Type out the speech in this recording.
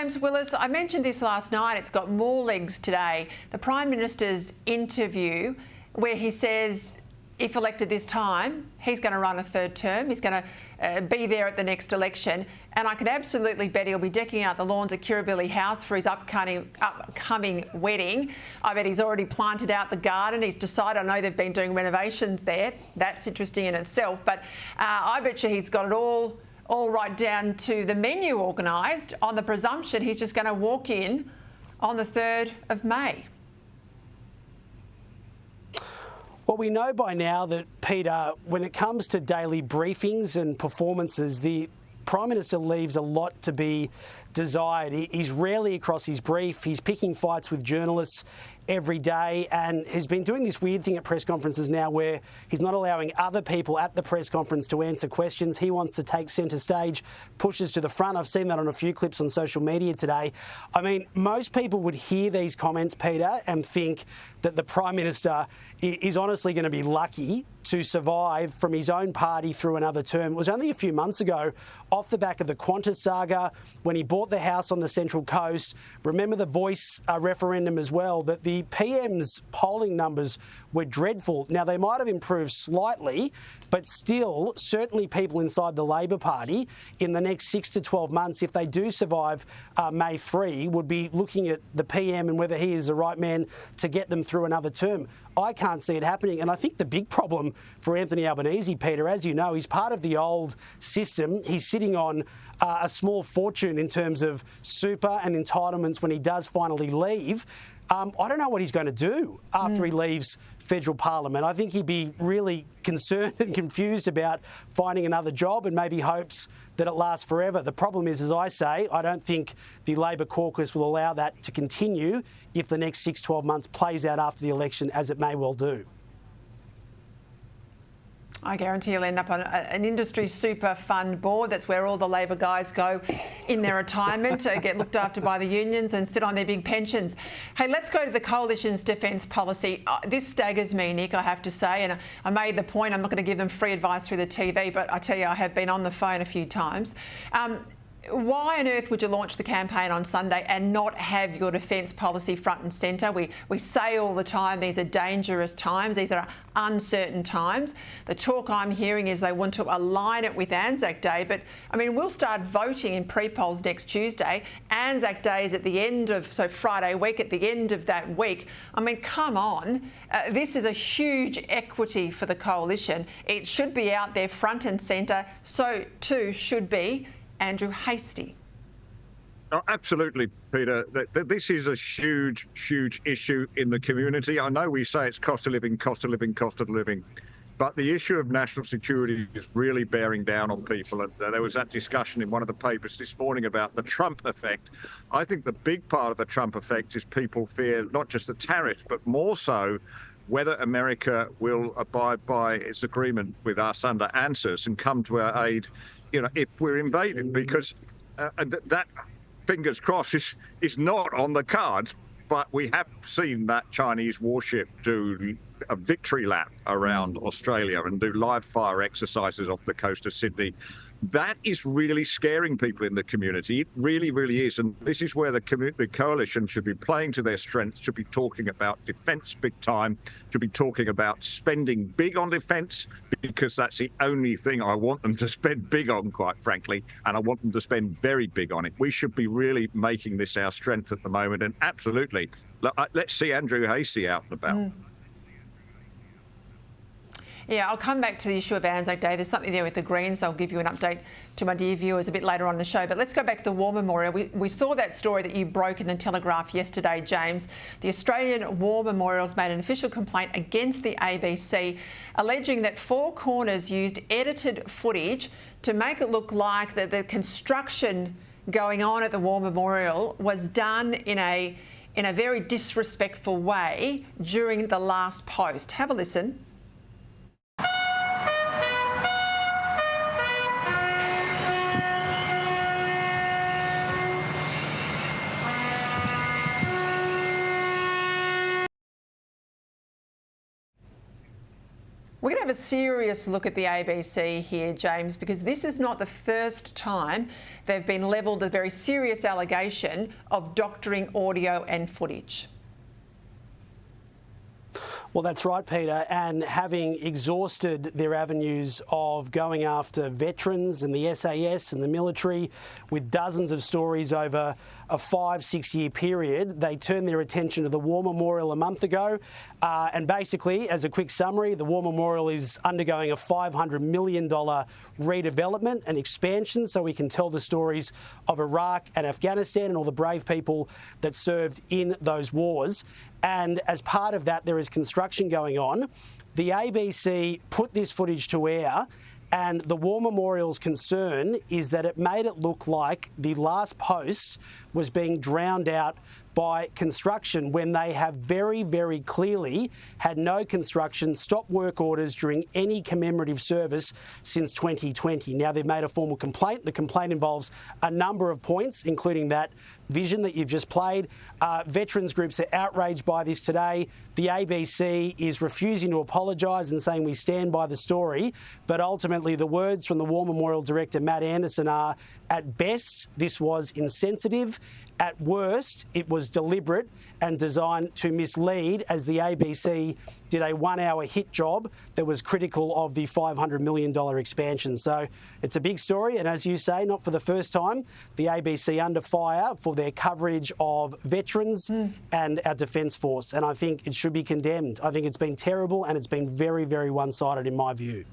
James Willis, I mentioned this last night. It's got more legs today. The Prime Minister's interview where he says if elected this time, he's going to run a third term. He's going to be there at the next election. And I can absolutely bet he'll be decking out the lawns at Kirribilli House for his upcoming wedding. I bet he's already planted out the garden. He's decided, I know they've been doing renovations there. That's interesting in itself. But I bet you he's got it all right down to the menu organised on the presumption he's just going to walk in on the 3rd of May. Well, we know by now that, Peter, when it comes to daily briefings and performances, the Prime Minister leaves a lot to be desired. He's rarely across his brief. He's picking fights with journalists every day and has been doing this weird thing at press conferences now where he's not allowing other people at the press conference to answer questions. He wants to take centre stage, pushes to the front. I've seen that on a few clips on social media today. I mean, most people would hear these comments, Peter, and think that the Prime Minister is honestly going to be lucky to survive from his own party through another term. It was only a few months ago, off the back of the Qantas saga, when he bought the house on the Central Coast. Remember the Voice referendum as well, that the PM's polling numbers were dreadful. Now, they might have improved slightly, but still, certainly people inside the Labor Party in the next 6 to 12 months, if they do survive May 3, would be looking at the PM and whether he is the right man to get them through another term. I can't see it happening. And I think the big problem for Anthony Albanese, Peter, as you know, he's part of the old system. He's sitting on a small fortune in terms of super and entitlements when he does finally leave. I don't know what he's going to do after he leaves federal parliament. I think he'd be really concerned and confused about finding another job and maybe hopes that it lasts forever. The problem is, as I say, I don't think the Labor caucus will allow that to continue if the next 6-12 months plays out after the election, as it may well do. I guarantee you'll end up on an industry super fund board. That's where all the Labor guys go in their retirement, get looked after by the unions and sit on their big pensions. Hey, let's go to the Coalition's defence policy. This staggers me, Nick, I have to say, and I made the point I'm not going to give them free advice through the TV, but I tell you, I have been on the phone a few times. Why on earth would you launch the campaign on Sunday and not have your defence policy front and centre? We say all the time these are dangerous times, these are uncertain times. The talk I'm hearing is they want to align it with Anzac Day, but I mean, we'll start voting in pre-polls next Tuesday. Anzac Day is at the end of, so Friday week, at the end of that week. I mean, come on. This is a huge equity for the Coalition. It should be out there front and centre. So too should be Andrew Hastie. Oh, absolutely, Peter. This is a huge, huge issue in the community. I know we say it's cost of living, cost of living, cost of living, but the issue of national security is really bearing down on people. And there was that discussion in one of the papers this morning about the Trump effect. I think the big part of the Trump effect is people fear not just the tariff, but more so whether America will abide by its agreement with us under ANZUS and come to our aid, you know, if we're invaded, because that, fingers crossed, is not on the cards. But we have seen that Chinese warship do a victory lap around Australia and do live fire exercises off the coast of Sydney. That is really scaring people in the community. It really, really is. And this is where the Coalition should be playing to their strengths, should be talking about defence big time, should be talking about spending big on defence, because that's the only thing I want them to spend big on, quite frankly, and I want them to spend very big on it. We should be really making this our strength at the moment. And absolutely, let's see Andrew Hastie out and about. Yeah, I'll come back to the issue of Anzac Day. There's something there with the Greens. I'll give you an update to my dear viewers a bit later on in the show. But let's go back to the War Memorial. We saw that story that you broke in the Telegraph yesterday, James. The Australian War Memorial's made an official complaint against the ABC, alleging that Four Corners used edited footage to make it look like that the construction going on at the War Memorial was done in a very disrespectful way during the last post. Have a listen. We're going to have a serious look at the ABC here, James, because this is not the first time they've been levelled a very serious allegation of doctoring audio and footage. Well, that's right, Peter. And having exhausted their avenues of going after veterans and the SAS and the military with dozens of stories over a 5-6 year period, they turned their attention to the War Memorial a month ago. And basically, as a quick summary, the War Memorial is undergoing a $500 million redevelopment and expansion so we can tell the stories of Iraq and Afghanistan and all the brave people that served in those wars. And as part of that, there is construction going on. The ABC put this footage to air, and the War Memorial's concern is that it made it look like the last post was being drowned out by construction when they have very, very clearly had no construction, stop work orders during any commemorative service since 2020. Now, they've made a formal complaint. The complaint involves a number of points, including that vision that you've just played. Veterans groups are outraged by this today. The ABC is refusing to apologise and saying we stand by the story. But ultimately, the words from the War Memorial Director, Matt Anderson, are, at best, this was insensitive. At worst, it was deliberate and designed to mislead, as the ABC did a 1 hour hit job that was critical of the $500 million expansion. So it's a big story. And as you say, not for the first time, the ABC under fire for their coverage of veterans and our Defence Force. And I think it should be condemned. I think it's been terrible and it's been very, very one-sided in my view.